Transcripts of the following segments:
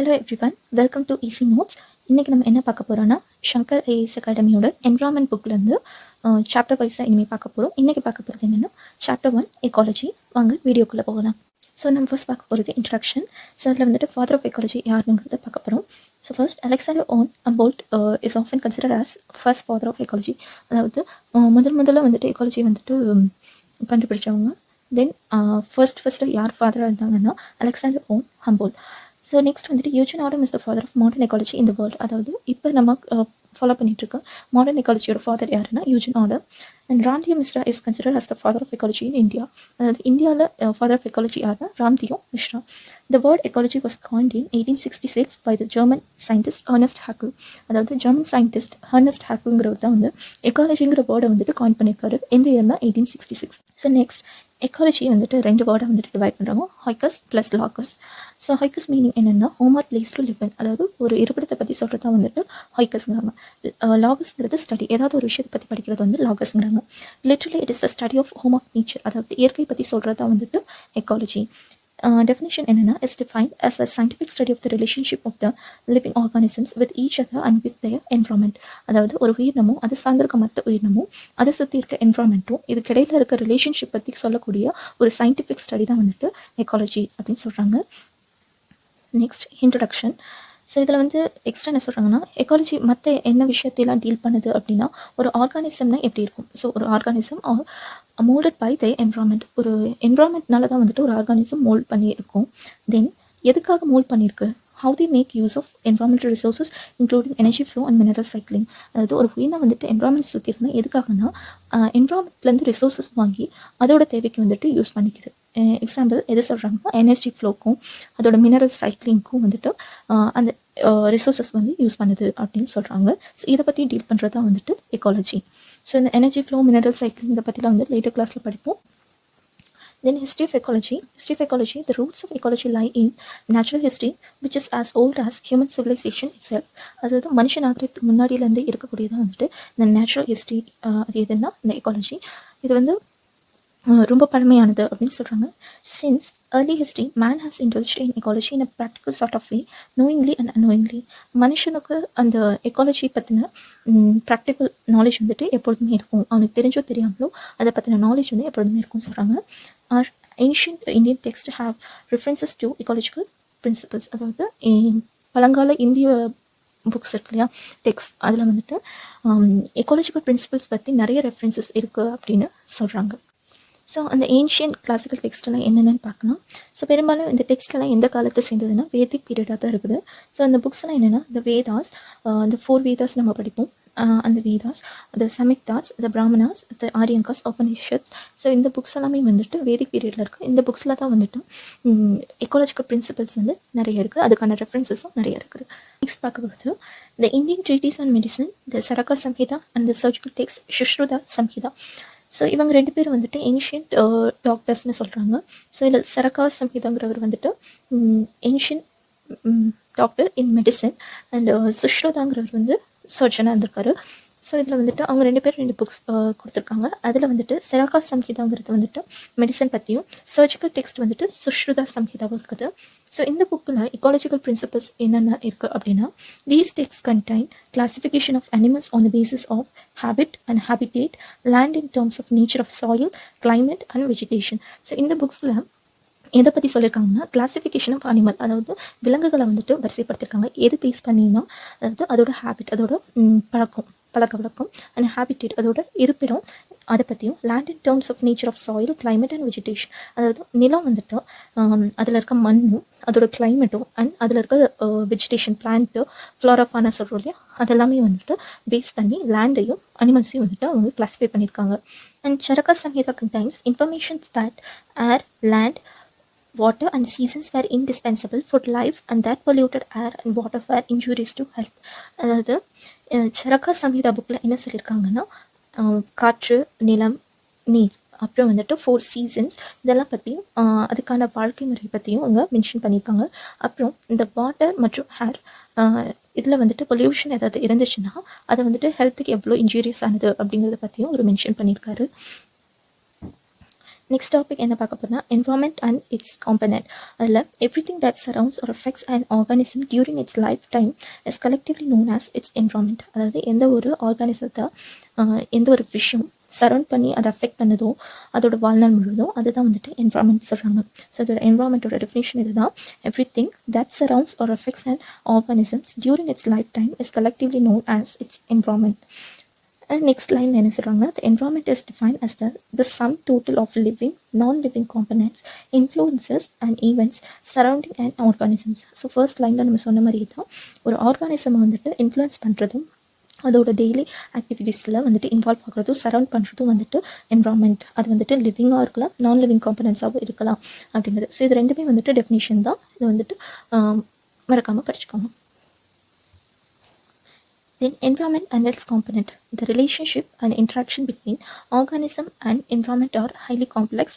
Hello everyone, welcome to easy notes. இன்றைக்கி நம்ம என்ன பார்க்க போகிறோன்னா, ஷங்கர் ஐஏஎஸ் அகாடமியோட என்விரான்மெண்ட் புக்லேருந்து சாப்டர் வைஸாக இனிமேல் பார்க்க போகிறோம். இன்றைக்கி பார்க்க போகிறது என்னென்னா சாப்டர் 1 எக்காலஜி. வாங்க வீடியோக்குள்ளே போகலாம். ஸோ நம்ம ஃபர்ஸ்ட் பார்க்க போகிறது இன்ட்ரடக்ஷன். ஸோ அதில் வந்துட்டு ஃபாதர் ஆஃப் எக்காலஜி யாருங்கிறத பார்க்க போகிறோம். So first Alexander von Humboldt is often consider as first father of ecology. அதாவது முதல்ல வந்துட்டு எக்காலஜி வந்துட்டு கண்டுபிடிச்சவங்க. தென் ஃபர்ஸ்ட்டு யார் ஃபாதராக இருந்தாங்கன்னா Alexander von Humboldt. So next வந்துட்டு Eugene Odum is the father of modern ecology in the world. அதாவது இப்போ நம்ம ஃபாலோ பண்ணிகிட்ருக்க மாடர்ன் எக்காலஜியோட ஃபாதர் யாருன்னா Eugene Odum. And Ramdeo Misra is consider as the father of ecology in India. அதாவது இந்தியாவில் father of ecology யாருன்னா Ramdeo Misra. The word ecology was coined in 1866 by the German scientist Ernest Haeckel. அதாவது ஜெர்மன் சயின்டிஸ்ட் ஹர்னஸ்ட் ஹேக்குங்கிறவர் தான் வந்து எக்காலஜிங்கிற வேர்டை வந்துட்டு காயின் பண்ணியிருக்காரு. எந்த இயர்னா 1866. ஸோ நெக்ஸ்ட் எக்காலஜி வந்துட்டு ரெண்டு வேர்டை வந்துட்டு டிவைட் பண்ணுறாங்க, ஹைக்கஸ் ப்ளஸ் லாகஸ். ஸோ ஹைக்கஸ் மீனிங் என்னென்னா home or place to live in. அதாவது ஒரு இருப்பிடத்தை பற்றி சொல்கிறது தான் வந்துட்டு ஹைக்கஸ்ங்கிறாங்க. லாகஸ்ங்கிறது ஸ்டடி, ஏதாவது ஒரு விஷயத்தை பற்றி படிக்கிறது வந்து லாகஸ்ங்கிறாங்க. Literally it is the study of home of nature. அதாவது இயற்கை பற்றி சொல்கிறது தான் வந்துட்டு எக்காலஜி. Definition என்னன்னா is defined as a scientific study of the relationship of the living organisms with each other and with their environment. அதாவது ஒரு உயிரினமும் அது சார்ந்திருக்க மற்ற உயிரினமும் அதை சுற்றி இருக்க என்வரான்மெண்ட்டும் இதுக்கு இடையில இருக்க ரிலேஷன்ஷிப் பற்றி சொல்லக்கூடிய ஒரு சயின்டிஃபிக் ஸ்டடி தான் வந்துட்டு எக்காலஜி அப்படின்னு சொல்கிறாங்க. Next introduction. ஸோ இதில் வந்து எக்ஸ்ட்ரா என்ன சொல்கிறாங்கன்னா, எக்காலஜி மற்ற என்ன விஷயத்தையெல்லாம் டீல் பண்ணுது அப்படின்னா, ஒரு ஆர்கானிசம்னா எப்படி இருக்கும். ஸோ ஒரு organism moulded by the environment. ஒரு என்வரான்மெண்ட்னால தான் வந்துட்டு ஒரு ஆர்கானிசம் மோல்ட் பண்ணி இருக்கும். தென் எதுக்காக மோல்ட் பண்ணியிருக்கு, how they make use of environmental resources including energy flow and mineral cycling. அதாவது ஒரு உயிரினை வந்துட்டு என்வரான்மெண்ட் சுற்றி இருந்தால் எதுக்காகனா என்வரான்மெண்ட்லேருந்து ரிசோர்ஸஸ் வாங்கி அதோட தேவைக்கு வந்துட்டு யூஸ் பண்ணிக்குது. எக்ஸாம்பிள் எது சொல்கிறாங்கன்னா எனர்ஜி ஃப்ளோக்கும் அதோட மினரல் சைக்கிளிங்க்கும் வந்துட்டு அந்த ரிசோர்ஸஸ் வந்து யூஸ் பண்ணுது அப்படின்னு சொல்கிறாங்க. ஸோ இதை பற்றி டீல் பண்ணுறது தான் வந்துட்டு எக்காலஜி. ஸோ இந்த எனர்ஜி ஃப்ளோ மினரல் சைக்கிளிங் இதை பற்றிலாம் வந்து லேட்டர் கிளாஸில் படிப்போம். Then history of ecology. History of ecology, the roots of ecology lie in natural history, which is as old as human civilization itself. அதாவது மனுஷ நாகரிகத்துக்கு முன்னாடியிலேருந்து இருக்கக்கூடியதான் வந்துட்டு இந்த நேச்சுரல் ஹிஸ்ட்ரி. அது எதுன்னா இந்த எக்காலஜி. இது வந்து ரொம்ப பழமையானது அப்படின்னு சொல்கிறாங்க. Since early history, man has indulged in ecology in a practical sort of way, knowingly and unknowingly. மனுஷனுக்கு அந்த எக்காலஜி பற்றின ப்ராக்டிக்கல் நாலேஜ் வந்துட்டு எப்பொழுதுமே இருக்கும். அவனுக்கு தெரிஞ்சோ தெரியாமலோ அதை பற்றின நாலேஜ் வந்து எப்பொழுதுமே இருக்கும்னு சொல்கிறாங்க. Our ancient Indian texts have references to ecological principles. அதாவது பழங்கால இந்திய புக்ஸ் இருக்கு இல்லையா, டெக்ஸ்ட், அதில் வந்துட்டு எக்காலஜிக்கல் பிரின்சிபல்ஸ் பற்றி நிறைய ரெஃபரன்சஸ் இருக்குது அப்படின்னு சொல்கிறாங்க. ஸோ அந்த ஏன்ஷியன்ட் கிளாசிக்கல் டெக்ஸ்டெல்லாம் என்னென்னு பார்க்கலாம். ஸோ பெரும்பாலும் இந்த டெக்ஸ்டெல்லாம் எந்த காலத்தை சேர்ந்ததுன்னா வேதிக் பீரியடாக தான் இருக்குது. ஸோ அந்த புக்ஸ்லாம் என்னென்னா இந்த வேதாஸ், இந்த 4 வேதாஸ் நம்ம படிப்போம். அந்த Vedas, the Samhitas, the Brahmanas, the Aranyakas, Upanishads. So இந்த புக்ஸ் எல்லாமே வந்துட்டு வேதிக் பீரியடில் இருக்குது. இந்த புக்ஸில் தான் வந்துட்டு எக்காலஜிக்கல் பிரின்சிபல்ஸ் வந்து நிறைய இருக்குது, அதுக்கான ரெஃபரன்சஸும் நிறைய இருக்குது. நெக்ஸ்ட் பார்க்கும்போது the Indian treatise on medicine, the Charaka Samhita and the surgical text Sushruta Samhita. So இவங்க ரெண்டு பேரும் வந்துட்டு ஏன்ஷியன்ட் டாக்டர்ஸ்னு சொல்கிறாங்க. ஸோ இதில் சரகா சம்ஹிதாங்கிறவர் வந்துட்டு ancient doctor in medicine and சுஷ்ருதாங்கிறவர் வந்து சர்ஜனாக இருந்திருக்காரு. ஸோ இதில் வந்துட்டு அவங்க ரெண்டு பேரும் 2 புக்ஸ் கொடுத்துருக்காங்க. அதில் வந்துட்டு சரகா சம்ஹிதாங்கிறது வந்துட்டு மெடிசன் பற்றியும், சர்ஜிக்கல் டெக்ஸ்ட் வந்துட்டு சுஷ்ருதா சம்ஹிதாவும் இருக்குது. ஸோ இந்த புக்கில் எக்காலஜிக்கல் பிரின்சிபல்ஸ் என்னென்ன இருக்குது அப்படின்னா, these text contain classification of animals on the basis of habit and habitat, land in terms of nature of soil, climate and vegetation. So இந்த புக்ஸில் எதை பற்றி சொல்லியிருக்காங்கன்னா கிளாசிஃபிகேஷன் ஆஃப் அனிமல், அதாவது விலங்குகளை வந்துட்டு வரிசைப்படுத்திருக்காங்க. எது பேஸ் பண்ணினா, அதாவது அதோட ஹேபிட், அதோட பழக்க வழக்கம், அண்ட் ஹேபிடேட் அதோட இருப்பிடம், அதை பற்றியும், land in terms of nature of soil, climate and vegetation. அதாவது நிலம் வந்துட்டு அதில் இருக்க மண்ணும் அதோட கிளைமேட்டும் அண்ட் அதில் இருக்க வெஜிடேஷன், பிளான்ட்டு, ஃப்ளோரா ஃபானா சொல்கிறோம் இல்லையா, அதெல்லாமே வந்துட்டு பேஸ் பண்ணி லேண்டையும் அனிமல்ஸையும் வந்துட்டு அவங்க கிளாஸிஃபை பண்ணியிருக்காங்க. And Charaka Samhita contains informations that air, land, water and seasons were indispensable for life and that polluted air and water were injurious to health. அதாவது சரகா சம்ஹிதா புக்கில் என்ன சொல்லியிருக்காங்கன்னா, காற்று, நிலம், நீர், அப்புறம் வந்துட்டு 4 சீசன்ஸ் இதெல்லாம் பற்றியும் அதுக்கான வாழ்க்கை முறை பற்றியும் அவங்க மென்ஷன் பண்ணியிருக்காங்க. அப்புறம் இந்த வாட்டர் மற்றும் ஹேர் இதில் வந்துட்டு பொல்யூஷன் ஏதாவது இருந்துச்சுன்னா அதை வந்துட்டு ஹெல்த்துக்கு எவ்வளோ இன்ஜூரியஸ் ஆனது அப்படிங்கிறத பற்றியும் ஒரு மென்ஷன் பண்ணியிருக்காரு. நெக்ஸ்ட் டாபிக் என்ன பார்க்க போறோம்னா என்வரான்மெண்ட் அண்ட் இட்ஸ் காம்பனன்ட். அதில் everything that surrounds or affects and organism during its life time is collectively known as its environment. அதாவது எந்த ஒரு ஆர்கானிசத்தை எந்த ஒரு விஷயம் சரவுண்ட் பண்ணி அதை அஃபெக்ட் பண்ணுதோ அதோட வாழ்நாள் முழுவதும் அதுதான் வந்துட்டு என்வரான்மெண்ட் சொல்கிறாங்க. ஸோ அதோட என்வரான்மெண்ட்டோட டெஃபினேஷன் இதுதான். Everything that surrounds or affects and organisms during its life time is collectively known as its environment. And next line என்ன சொல்கிறாங்கன்னா the environment is defined as the sum total of living, non-living components, influences and events surrounding an organisms. So first லைனில் நம்ம சொன்ன மாதிரி தான் ஒரு organism வந்துட்டு influence பண்ணுறதும் அதோட டெய்லி ஆக்டிவிட்டீஸில் வந்துட்டு இன்வால்வ் ஆகிறதும் சரவுண்ட் பண்ணுறதும் வந்துட்டு என்வரான்மெண்ட். அது வந்துட்டு லிவிங்காக இருக்கலாம், நான் லிவிங் காம்பனன்ஸாகவும் இருக்கலாம் அப்படிங்கிறது. ஸோ இது ரெண்டுமே வந்துட்டு டெஃபினிஷன் தான். இது வந்துட்டு மறக்காமல் படிச்சுக்கோங்க. Then environment and its component. The relationship and interaction between organism and environment are highly complex.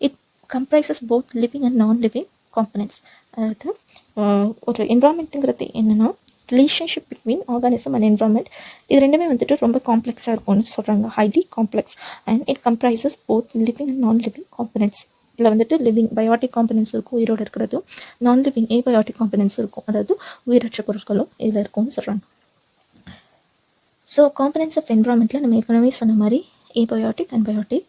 It comprises both living and non-living components. அதாவது ஒரு என்வரான்மெண்ட்டுங்கிறது என்னென்னா relationship between organism and environment. இது ரெண்டுமே வந்துட்டு ரொம்ப காம்ப்ளெக்ஸாக இருக்கும்னு சொல்கிறாங்க. Highly complex and it comprises both living and நான் லிவிங் காம்பனன்ட்ஸ். இதில் வந்துட்டு லிவிங் பயோட்டிக் காம்பனன்ஸ் இருக்கும், உயிரோடு இருக்கிறதும். நான் லிவிங் ஏபயோட்டிக் காம்பனன்ஸ் இருக்கும், அதாவது உயிரற்ற பொருட்களும் இதில் இருக்கும்னு சொல்கிறாங்க. ஸோ காம்பனன்ட்ஸ் ஆஃப் என்வரான்மெண்ட்டில் நம்ம ஏற்கனவே சொன்ன மாதிரி ஏபயோட்டிக் அண்ட் பயோட்டிக்.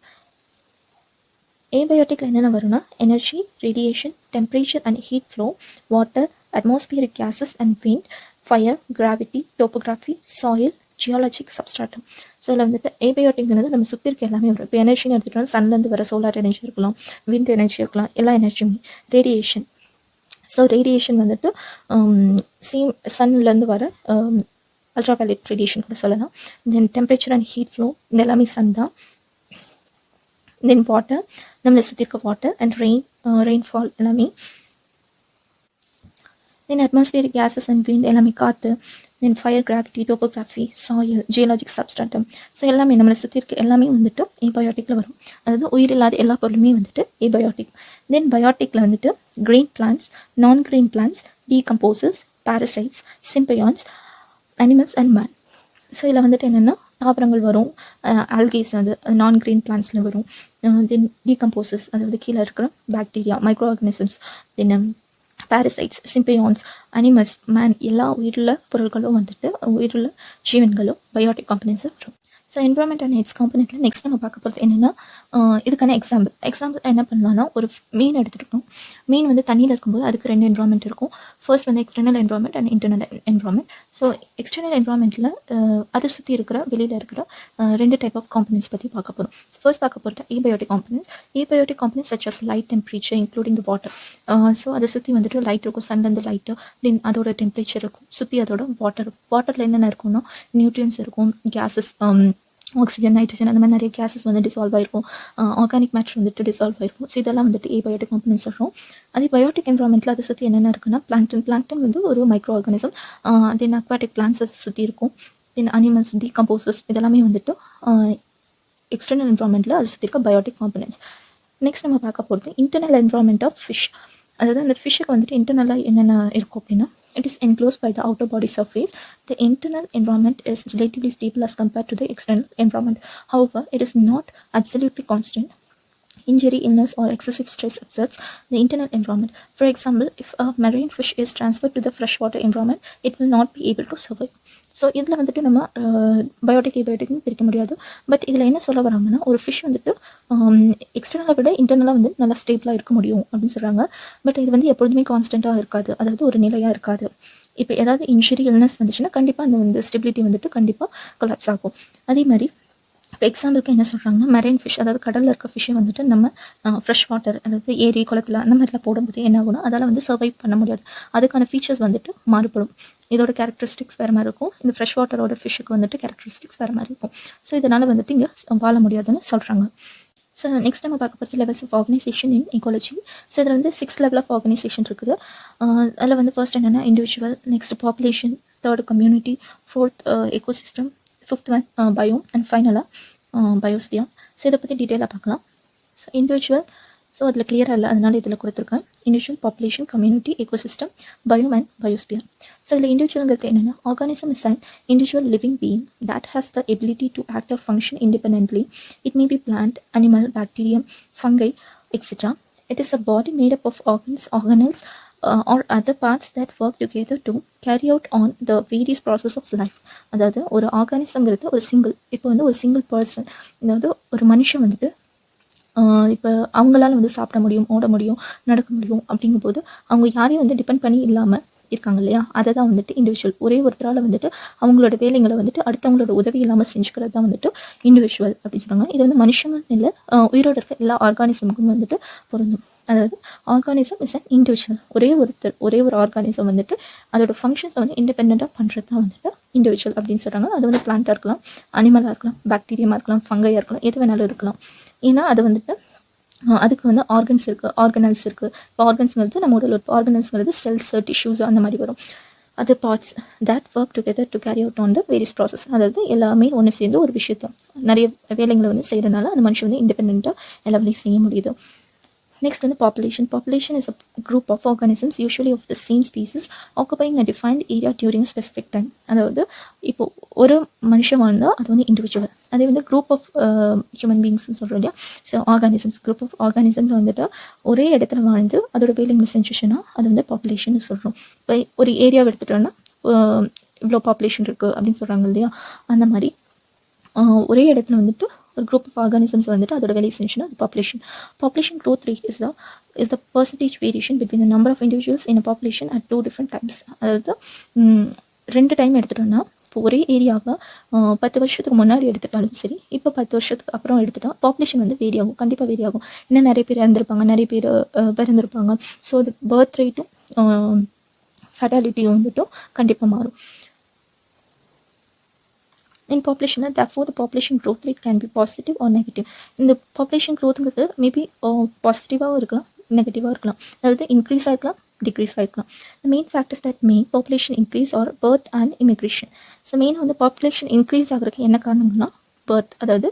ஏபயோட்டிக்கில் என்னென்ன வரும்னா energy, radiation, temperature and heat flow, water, atmospheric gases and wind, fire, gravity, topography, soil, geologic, substratum. So இதில் வந்துட்டு ஏபயோட்டிக்ங்கிறது நம்ம சுற்றி இருக்க எல்லாமே வரும். இப்போ எனர்ஜின்னு எடுத்துகிட்டோம்னா சன்லேருந்து வர சோலார் எனர்ஜி இருக்கலாம், விண்ட் எனர்ஜி இருக்கலாம், எல்லா எனர்ஜியுமே. ரேடியேஷன், ஸோ ரேடியேஷன் வந்துட்டு சன்லேருந்து வர அல்ட்ராவயலட் ரேடியேஷன் கூட சொல்லலாம். தென் டெம்பரேச்சர் அண்ட் ஹீட் ஃப்ளோ, இது எல்லாமே சன் தான். தென் வாட்டர், நம்மளை சுற்றி இருக்க வாட்டர் அண்ட் ரெயின்ஃபால் எல்லாமே. தென் அட்மாஸ்பியரிக் கேஸஸ் அண்ட் விண்ட் எல்லாமே காற்று. தென் fire, gravity, topography, soil, geologic, substratum. So எல்லாமே நம்மளை சுற்றி இருக்க எல்லாமே வந்துட்டு ஏபயோட்டிக்கில் வரும். அதாவது உயிரில்லாத எல்லா பொருளுமே வந்துட்டு ஏபயோட்டிக். தென் பயோட்டிக்கில் வந்துட்டு கிரீன் பிளான்ஸ், நான் green plans, decomposes, parasites, symbionts, animals and man. So இதில் வந்துட்டு என்னென்னா தாவரங்கள் வரும், ஆல்கேஸ் அது நான் கிரீன் பிளான்ஸில் வரும். தென் டீகம்போசஸ், அதாவது கீழே இருக்கிற bacteria, micro organisms, then parasites, symbionts, animals, man, எல்லா உயிருள்ள பொருட்களும் வந்துட்டு உயிருள்ள ஜீவன்களும் பயோட்டிக் காம்பனன்ஸாக வரும். ஸோ என்வரான்மெண்ட் அண்ட் இட்ஸ் காம்பனன்ட்டில் நெக்ஸ்ட் நம்ம பார்க்க போகிறது என்னென்னா இதுக்கான எக்ஸாம்பிள் என்ன பண்ணலான்னா ஒரு மீன் எடுத்துகிட்டோம். மீன் வந்து தண்ணியில் இருக்கும்போது அதுக்கு ரெண்டு என்வரான்மெண்ட் இருக்கும். ஃபர்ஸ்ட் வந்து external environment and internal environment. So external என்வரான்மெண்ட்டில் அதை சுற்றி இருக்கிற வெளியில் இருக்கிற ரெண்டு டைப் ஆஃப் காம்பனன்ஸ் பற்றி பார்க்க போகிறோம். ஸோ ஃபர்ஸ்ட் பார்க்க போகிறது abiotic components. Abiotic components such as light, temperature including the water. So அதை சுற்றி வந்துட்டு லைட் இருக்கும், சன்லேருந்து லைட்டு, தென் அதோட டெம்பரேச்சர் இருக்கும், சுற்றி அதோட வாட்டர் இருக்கும். வாட்டரில் என்னென்ன இருக்கும்னா நியூட்ரியன்ஸ் இருக்கும், கேஸஸ், ஆக்சிஜன், நைட்ரஜன், அந்த மாதிரி நிறைய கேஸஸ் வந்து டிசால்வ் ஆகிருக்கும், ஆர்கானிக் மேட்டர் வந்துட்டு டிசால்வ் ஆகிருக்கும். ஸோ இதெல்லாம் வந்துட்டு ஏபயோட்டிக் காம்பனன்ஸ் சொல்கிறோம். அதே பயோட்டிக் என்வரான்மெண்ட்டில் அதை சுற்றி என்னென்ன இருக்குன்னா பிளாங்டன் வந்து ஒரு மைக்ரோ ஆர்கானிசம், தென் அக்வாட்டிக் பிளான்ஸ் அதை சுற்றி இருக்கும், தென் அனிமல்ஸ், டீகம்போசஸ், இதெல்லாமே வந்துட்டு எக்ஸ்டர்னல் என்வரான்மெண்ட்டில் அதை சுற்றி இருக்க பயோட்டிக் காம்பனன்ஸ். நெக்ஸ்ட் நம்ம பார்க்க போகிறது இன்டர்னல் என்வரான்மெண்ட் ஆஃப் ஃபிஷ். அதாவது அந்த ஃபிஷ்ஷுக்கு வந்துட்டு இன்டர்னலாக என்னென்ன இருக்கும் அப்படின்னா it is enclosed by the outer body surface. The internal environment is relatively stable as compared to the external environment. However, it is not absolutely constant. Injury, illness or excessive stress upsets the internal environment. For example, if a marine fish is transferred to the freshwater environment, it will not be able to survive. So இதில் வந்துட்டு நம்ம biotic ஏபயோட்டிக்னு பிரிக்க முடியாது. But இதில் என்ன சொல்ல வராங்கன்னா ஒரு ஃபிஷ் வந்துட்டு எக்ஸ்டர்னலாக விட இன்டர்னலாக வந்து நல்லா ஸ்டேபிளாக இருக்க முடியும் அப்படின்னு சொல்கிறாங்க. பட் இது வந்து எப்பொழுதுமே கான்ஸ்டண்ட்டாக இருக்காது, அதாவது ஒரு நிலையாக இருக்காது. இப்போ ஏதாவது இன்ஜுரி, இல்னஸ் வந்துச்சுன்னா கண்டிப்பாக அந்த வந்து ஸ்டெபிலிட்டி வந்துட்டு கண்டிப்பாக கொலாப்ஸ் ஆகும். அதே மாதிரி இப்போ எக்ஸாம்பிளுக்கு என்ன சொல்கிறாங்கன்னா மெரைன் ஃபிஷ், அதாவது கடலில் இருக்க ஃபிஷ்ஷை வந்துட்டு நம்ம ஃப்ரெஷ் வாட்டர், அதாவது ஏரி, குளத்தில் அந்த மாதிரிலாம் போடும்போது என்ன ஆகும்னா அதால் வந்து சர்வைவ் பண்ண முடியாது. அதுக்கான ஃபீச்சர்ஸ் வந்துட்டு மாறுபடும். இதோட கேரக்டரிஸ்டிக்ஸ் வேறு மாதிரி இருக்கும், இந்த ஃப்ரெஷ் வாட்டரோட ஃபிஷ்ஷுக்கு வந்துட்டு கேரக்டரிஸ்டிக்ஸ் வேறு மாதிரி இருக்கும். ஸோ இதனால் வந்துட்டு இங்கே வாழ முடியாதுன்னு சொல்கிறாங்க. ஸோ நெக்ஸ்ட் நம்ம பார்க்க போகிறது levels of organisation in ecology. So இதில் வந்து 6 லெவல் ஆஃப் ஆர்கனைசேஷன் இருக்குது. அதில் வந்து ஃபர்ஸ்ட் என்னென்னா individual, next population, third community, fourth ecosystem, fifth one biome and ஃபைனலாக பயோஸ்பியர். ஸோ இதை பற்றி டீட்டெயிலாக பார்க்கலாம். ஸோ இண்டிவிஜுவல் ஸோ அதில் கிளியராக இல்லை, அதனால் இதில் கொடுத்துருக்கேன். Individual, population, community, ecosystem, biome and biosphere. So இதில் இண்டிவிஜுவல்ங்கிறது என்னென்னா, organism is an individual living being that has the ability to act or function independently. It may be plant, animal, bacterium, fungi, etcetera. It is a body made up of organs, organelles, or other parts that work together to carry out on the various process of life. அதாவது ஒரு ஆர்கானிசம்ங்கிறது ஒரு single, இப்போ வந்து ஒரு single person, அதாவது ஒரு மனுஷன் வந்துட்டு இப்போ அவங்களால வந்து சாப்பிட முடியும், ஓட முடியும், நடக்க முடியும். அப்படிங்கும்போது அவங்க யாரையும் வந்து டிபெண்ட் பண்ணி இல்லாமல் இருக்காங்க இல்லையா, அதை தான் வந்துட்டு இண்டிவிஜுவல். ஒரே ஒருத்தரால் வந்துட்டு அவங்களோட வேலைங்களை வந்துட்டு அடுத்தவங்களோட உதவி இல்லாமல் செஞ்சுக்கிறது தான் வந்துட்டு இண்டிவிஜுவல் அப்படின்னு சொல்கிறாங்க. இது வந்து மனுஷங்க இல்லை, உயிரோடு இருக்க எல்லா ஆர்கானிசமுக்கும் வந்துட்டு பொருந்தும். அதாவது ஆர்கானிசம் இஸ் அன் இண்டிவிஜுவல். ஒரே ஒரு ஆர்கானிசம் வந்துட்டு அதோட ஃபங்க்ஷன்ஸை வந்து இண்டிபெண்ட்டாக பண்ணுறது தான் வந்துட்டு இண்டிவிஜுவல் அப்படின்னு சொல்கிறாங்க. அது வந்து பிளான்ட்டாக இருக்கலாம், அனிமலாக இருக்கலாம், பாக்டீரியமாக இருக்கலாம், ஃபங்கையாக இருக்கலாம், எது வேணாலும் இருக்கலாம். ஏன்னா அது வந்துட்டு அதுக்கு வந்து ஆர்கன்ஸ் இருக்குது, ஆர்கனல்ஸ் இருக்குது. இப்போ ஆர்கன்ஸுங்கிறது நம்ம உடல் உறுப்பு, ஆர்கனல்ஸுங்கிறது செல்ஸ், டிஷ்யூஸ் அந்த மாதிரி வரும். அது parts that work together to carry out on the various process. அதாவது எல்லாமே ஒன்று சேர்ந்து ஒரு விஷயத்தை நிறைய வேலைங்களை வந்து செய்கிறனால அந்த மனுஷன் வந்து இண்டிபெண்ட்டாக எல்லா வேலையும் செய்ய முடியுது. Next வந்து population. Population is a group of organisms usually of the same species occupying a defined area during a specific time. அதாவது இப்போ ஒரு மனுஷன் வாழ்ந்தால் அது வந்து இண்டிவிஜுவல். அதே வந்து குரூப் ஆஃப் ஹியூமன் பீங்ஸ்ன்னு சொல்கிறோம் இல்லையா. So organisms, group of organisms வந்துட்டு ஒரே இடத்துல வாழ்ந்து அதோட வேலைங்களை செஞ்சுச்சுன்னா அது வந்து பாப்புலேஷன் சொல்கிறோம். இப்போ ஒரு ஏரியாவை எடுத்துட்டோன்னா இவ்வளோ பாப்புலேஷன் இருக்குது அப்படின்னு சொல்கிறாங்க இல்லையா. அந்த மாதிரி ஒரே இடத்துல வந்துட்டு ஒரு குரூப் ஆஃப் ஆர்கானிசம்ஸ் வந்துட்டு அதோட வேலை செஞ்சுன்னா அது population. Population growth rate is the percentage variation between the number of individuals in a population at two different times. அதாவது 2 டைம் எடுத்துட்டோம்னா, இப்போ ஒரே ஏரியாவை 10 வருஷத்துக்கு முன்னாடி எடுத்துட்டாலும் சரி, இப்போ 10 வருஷத்துக்கு அப்புறம் எடுத்துட்டா பாப்புலேஷன் வந்து வேரி ஆகும், கண்டிப்பாக வேரி ஆகும். இன்னும் நிறைய பேர் இறந்துருப்பாங்க, நிறைய பேர் பிறந்திருப்பாங்க. ஸோ அது பர்த் ரேட்டும் ஃபெட்டாலிட்டியும் வந்துட்டும் கண்டிப்பாக மாறும். In population, therefore the population growth rate can be positive or negative. இந்த population growthங்கிறது மேபி பாசிட்டிவாகவும் இருக்கலாம், நெகட்டிவாக இருக்கலாம். அதாவது இன்க்ரீஸ் ஆகிருக்கலாம், டிக்ரீஸ் ஆகிருக்கலாம். The main factors that make population increase are birth and immigration. So main வந்து பாப்புலேஷன் இன்க்ரீஸ் ஆகிறதுக்கு என்ன காரணம்னா பர்த், அதாவது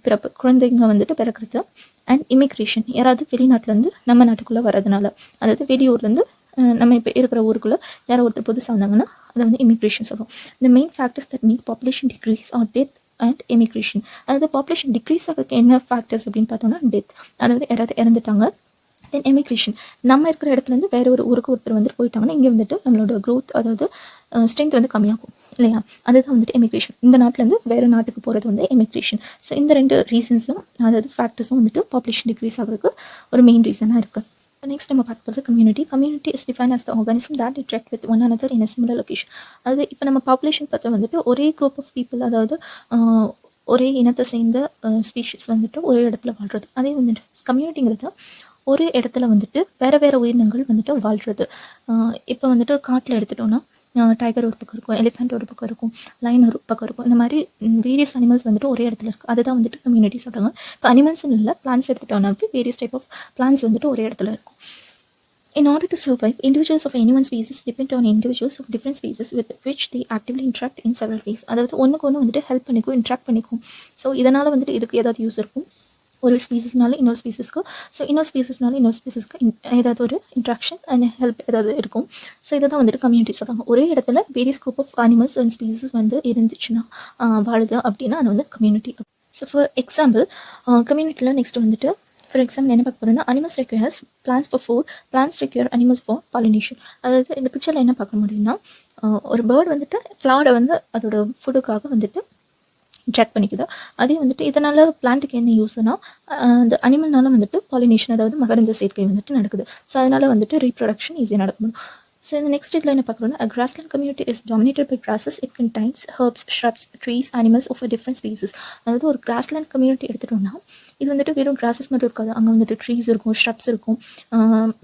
பிறப்பு, குழந்தைங்க வந்துட்டு பிறக்கிறது, அண்ட் இமிக்ரேஷன், யாராவது வெளிநாட்டிலேருந்து நம்ம நாட்டுக்குள்ளே வர்றதுனால, அதாவது வெளியூர்லேருந்து நம்ம இப்போ இருக்கிற ஊருக்குள்ளே யாரோ ஒருத்தர் புதுசாக வந்தாங்கன்னா அதை வந்து இமிக்ரேஷன் சொல்கிறோம். இந்த main factors that mean population decrease are death and immigration. அதாவது பாப்புலேஷன் டிக்ரீஸ் ஆகிறதுக்கு என்ன ஃபேக்டர்ஸ் அப்படின்னு பார்த்தோம்னா டெத், அதாவது யாராவது இறந்துட்டாங்க. தென் எமிக்ரேஷன், நம்ம இருக்கிற இடத்துலேருந்து வேறு ஒரு ஊருக்கு ஒருத்தர் வந்துட்டு போயிட்டாங்கன்னா இங்கே வந்துட்டு நம்மளோட க்ரோத், அதாவது ஸ்ட்ரென்த் வந்து கம்மியாகும் இல்லையா. அதுதான் வந்துட்டு எமிக்ரேஷன். இந்த நாட்டிலேருந்து வேறு நாட்டுக்கு போகிறது வந்து எமிக்ரேஷன். ஸோ இந்த 2 ரீசன்ஸும், அதாவது ஃபேக்டர்ஸும் வந்துட்டு பாப்புலேஷன் டிக்ரீஸ் ஆகிறதுக்கு ஒரு மெயின் ரீசனாக இருக்குது. நெக்ஸ்ட் நம்ம பார்க்க போகிறது community. Community is define as the organism that interact with one another in a similar location. அதாவது இப்போ நம்ம பாப்புலேஷன் பார்த்தா வந்துட்டு ஒரே குரூப் ஆஃப் பீப்புள், அதாவது ஒரே இனத்தை சேர்ந்த ஸ்பீஷிஸ் வந்துட்டு ஒரே இடத்துல வாழ்கிறது. அதே வந்துட்டு கம்யூனிட்டிங்கிறது ஒரு இடத்துல வந்துட்டு வேறு வேறு உயிரினங்கள் வந்துட்டு வாழ்கிறது. இப்போ வந்துட்டு காட்டில் எடுத்துட்டோன்னா டைகர் ஒரு பக்கம் இருக்கும், எலிஃபெண்ட் ஒரு பக்கம் இருக்கும், லைன் ஒரு பக்கம் இருக்கும். இந்த மாதிரி வேரியஸ் அனிமல்ஸ் வந்துட்டு ஒரே இடத்துல இருக்குது. அதுதான் வந்துட்டு கம்யூனிட்டி சொல்கிறாங்க. இப்போ அனிமல்ஸ்னு இல்லை, பிளான்ஸ் எடுத்துட்டோன்னா வேரியஸ் டைப் ஆஃப் பிளான்ஸ் வந்துட்டு ஒரே இடத்துல இருக்கும். In order to survive, individuals of any one species depend on individuals of different species with which they actively interact in several ways. அதாவது ஒன்றுக்கு ஒன்று வந்துட்டு ஹெல்ப் பண்ணிக்கும், இன்ட்ராக்ட் பண்ணிக்கும். ஸோ இதனால் வந்துட்டு இதுக்கு ஏதாவது யூஸ் இருக்கும், ஒரு ஸ்பீசிஸ்னால இன்னொரு ஸ்பீசிஸ்க்கு, ஸோ இன்னொரு ஸ்பீசிஸ்னால இன்னொரு ஸ்பீசிஸ்க்கு ஏதாவது ஒரு இன்ட்ராக்ஷன் அண்ட் ஹெல்ப் ஏதாவது இருக்கும். ஸோ இதை தான் வந்துட்டு கம்யூனிட்டி சொல்கிறாங்க. ஒரே இடத்துல various group of animals and species வந்து இருந்துச்சுன்னா வாழுது அப்படின்னா அது வந்து கம்யூனிட்டி. ஸோ ஃபார் எக்ஸாம்பிள் கம்யூனிட்டியில் நெக்ஸ்ட் வந்துட்டு ஃபார் எக்ஸாம்பிள் என்ன பார்க்க போகிறோம்னா, animals requires plants for food, plants require animals for pollination. அதாவது இந்த பிக்சரில் என்ன பார்க்க முடியும்னா, ஒரு பேர்டு வந்துட்டு ஃப்ளவரை வந்து அதோட ஃபுட்டுக்காக வந்துட்டு இன்ட்ராக்ட் பண்ணிக்குது. அதே வந்துட்டு இதனால் பிளான்ட்டுக்கு என்ன யூஸ்னா, அந்த அனிமல்னால வந்துட்டு பாலினேஷன், அதாவது மகரந்த சேர்க்கை வந்துட்டு நடக்குது. ஸோ அதனால் வந்துட்டு ரீப்ரொடக்ஷன் ஈஸியாக நடக்கும். ஸோ இந்த நெக்ஸ்ட் இதில் என்ன பார்க்குறோன்னா, a grassland community is dominated by grasses. It contains herbs, shrubs, trees, animals of a different species. அதாவது ஒரு கிராஸ்லேண்ட் கம்யூனிட்டி எடுத்துட்டோம்னா இது வந்துட்டு வெறும் கிராஸஸ் மட்டும் இருக்காது, அங்கே வந்துட்டு ட்ரீஸ் இருக்கும், ஷ்ரப்ஸ் இருக்கும்,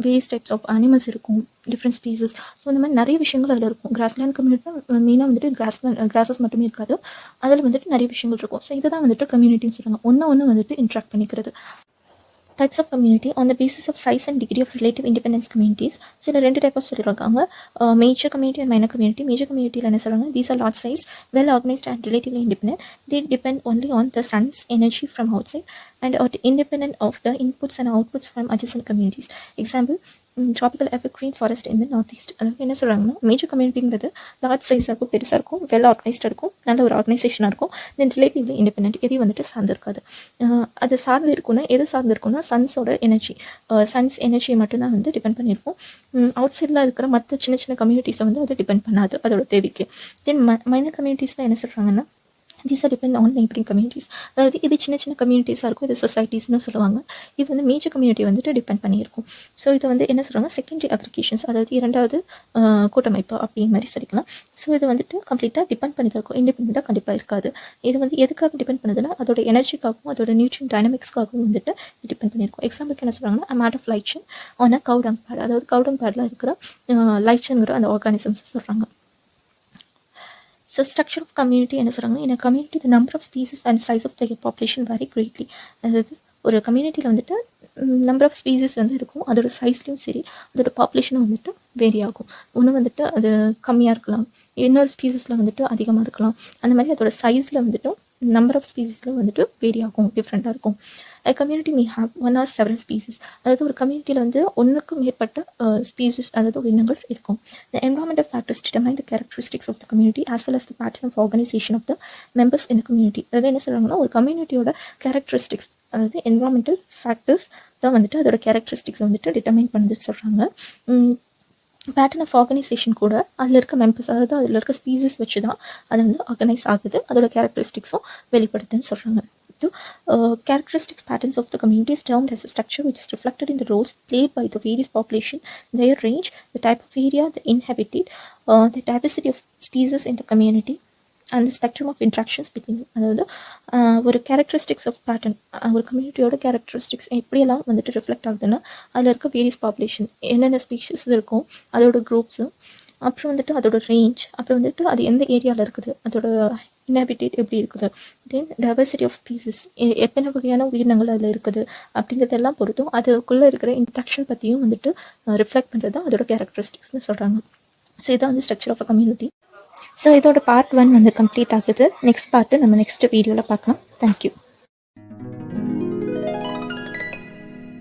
வேரியஸ் டைப்ஸ் ஆஃப் அனிமல்ஸ் இருக்கும், டிஃப்ரெண்ட் ஸ்பீசஸ். ஸோ இந்த மாதிரி நிறைய விஷயங்கள் அதில் இருக்கும். கிராஸ்லேண்ட் கம்யூனிட்டி மெயினாக வந்துட்டு கிராஸஸ் மட்டுமே இருக்காது, அதில் வந்துட்டு நிறைய விஷயங்கள் இருக்கும். ஸோ இதை தான் வந்துட்டு கம்யூனிட்டின்னு சொல்கிறாங்க. ஒன்று வந்துட்டு இன்ட்ராக்ட் பண்ணிக்கிறது. Types of community on the basis of size and degree of relative independence communities. சில 2 டைப் ஆஃப் சொல்லியிருக்காங்க. Major community and minor community. Major கம்யூனிட்டியில் என்ன சொல்கிறாங்க, these are large size, well organised and relatively independent. They depend only on the sun's energy from outside and are independent of the inputs and outputs from adjacent communities. Example, tropical evergreen forest in the northeast. அதாவது என்ன சொல்கிறாங்கன்னா, major கம்யூனிட்டிங்கிறது large சைஸாக இருக்கும், பெருசாக இருக்கும், well ஆர்கனைஸ்டாக இருக்கும், நல்ல ஒரு ஆர்கனைசேஷனாக இருக்கும், தென் ரிலேட்டிவ்லி இண்டிபெண்ட், எதையும் வந்துட்டு சார்ந்து இருக்காது. அது சார்ந்து இருக்குன்னா எது சார்ந்து இருக்குன்னா சன்ஸோட எனர்ஜி, சன்ஸ் எனர்ஜியை மட்டும்தான் வந்து டிபெண்ட் பண்ணியிருக்கும். அவுட் சைடில் இருக்கிற மற்ற சின்ன சின்ன கம்யூனிட்டிஸை வந்து அது டிபெண்ட் பண்ணாது அதோட தேவைக்கு. தென் மைனர் கம்யூனிட்டிஸில் என்ன சொல்கிறாங்கன்னா, these are depend on neighbouring communities. அதாவது இது சின்ன சின்ன கம்யூனிட்டிஸாக இருக்கும், இது சொசைட்டிஸ்னு சொல்லுவாங்க. இது வந்து மேஜர் கம்யூனிட்டி வந்துட்டு டிபெண்ட் பண்ணியிருக்கும். ஸோ இது வந்து என்ன சொல்கிறாங்க, செகண்டரி அக்ரிகேஷன்ஸ், அதாவது இரண்டாவது கூட்டமைப்பு அப்படி மாதிரி சொல்லிக்கலாம். ஸோ இது வந்துட்டு கம்ப்ளீட்டாக டிபெண்ட் பண்ணி தான் இருக்கும், இண்டிபெண்ட்டாக கண்டிப்பாக இருக்காது. இது வந்து எதுக்காக டிபெண்ட் பண்ணுதுன்னா அதோட எனர்ஜிக்காகவும் அதோட நியூட்ரியன் டைனமிக்ஸ்க்காகவும் வந்துட்டு டிபெண்ட் பண்ணியிருக்கும். எக்ஸாம்பிளுக்கு என்ன சொல்கிறாங்கன்னா, mat of lichen on a cow dung pad, அதாவது கவுடங் பேடில் இருக்கிற லைச்சன்கிற அந்த ஆர்கானிசம்ஸ் சொல்கிறாங்க. So structure of community என்ன சொல்கிறாங்க, in a community the number of species and size of the population vary greatly. அதாவது ஒரு கம்யூனிட்டியில் வந்துட்டு நம்பர் ஆஃப் ஸ்பீசிஸ் வந்து இருக்கும், அதோட சைஸ்லேயும் சரி அதோட பாப்புலேஷனும் வந்துட்டு வேரி ஆகும். ஒன்று வந்துட்டு அது கம்மியாக இருக்கலாம், இன்னொரு ஸ்பீசிஸில் வந்துட்டு அதிகமாக இருக்கலாம். அந்த மாதிரி அதோட சைஸில் வந்துட்டு நம்பர் ஆஃப் ஸ்பீசிஸில் வந்துட்டு வேரி ஆகும், டிஃப்ரெண்ட்டாக இருக்கும். Community may have one or several species, அதாவது ஒரு கம்யூனிட்டியில் வந்து ஒன்றுக்கும் மேற்பட்ட ஸ்பீசிஸ் அதாவது இனங்கள் இருக்கும். The environmental factors determine the characteristics of the community as well as the pattern of organization of the members in the community. அதாவது என்ன சொல்கிறாங்கன்னா, ஒரு கம்யூனிட்டியோட கேரக்டரிஸ்டிக்ஸ், அதாவது என்வரான்மெண்டல் ஃபேக்டர்ஸ் தான் வந்துட்டு அதோட கேரக்டரிஸ்டிக்ஸ் வந்துட்டு டிட்டர்மைன் பண்ணி சொல்கிறாங்க. பேட்டர்ன் ஆஃப் ஆர்கனைசேஷன் கூட அதில் இருக்க மெம்பர்ஸ், அதாவது அதில் இருக்க ஸ்பீசிஸ் வச்சு தான் அது வந்து ஆர்கனைஸ் ஆகுது, அதோட கேரக்டரிஸ்டிக்ஸும் வெளிப்படுத்துன்னு சொல்கிறாங்க. Characteristics patterns of the community is termed as a structure which is reflected in the roles played by the various population, their range, the type of area they inhabited, the diversity of species in the community and the spectrum of interactions between them. அதாவது ஒரு characteristics of pattern, ஒரு கம்யூனிட்டியோட characteristics எப்படியெல்லாம் வந்துட்டு reflect ஆகுதுன்னா அதில் இருக்க various population, என்னென்ன species இருக்கும், அதோட குரூப்ஸு, அப்புறம் வந்துட்டு அதோட ரேஞ்ச், அப்புறம் வந்துட்டு அது எந்த ஏரியாவில் இருக்குது, அதோட இன்ஹாபிட்டேட் எப்படி இருக்குது, தென் டைவர்சிட்டி ஆஃப் ஸ்பீசிஸ், எத்தனை வகையான உயிரினங்கள் அதில் இருக்குது அப்படிங்கிறதெல்லாம் பொறுத்தும் அதுக்குள்ளே இருக்கிற இன்ட்ராக்ஷன் பற்றியும் வந்துட்டு ரிஃப்ளெக்ட் பண்ணுறது தான் அதோட கேரக்டரிஸ்டிக்ஸ்னு சொல்கிறாங்க. ஸோ இதான் வந்து structure of a community. So இதோட பார்ட் 1 வந்து கம்ப்ளீட் ஆகுது. நெக்ஸ்ட் பார்ட்டு நம்ம நெக்ஸ்ட் வீடியோவில் பார்க்கலாம். தேங்க்யூ.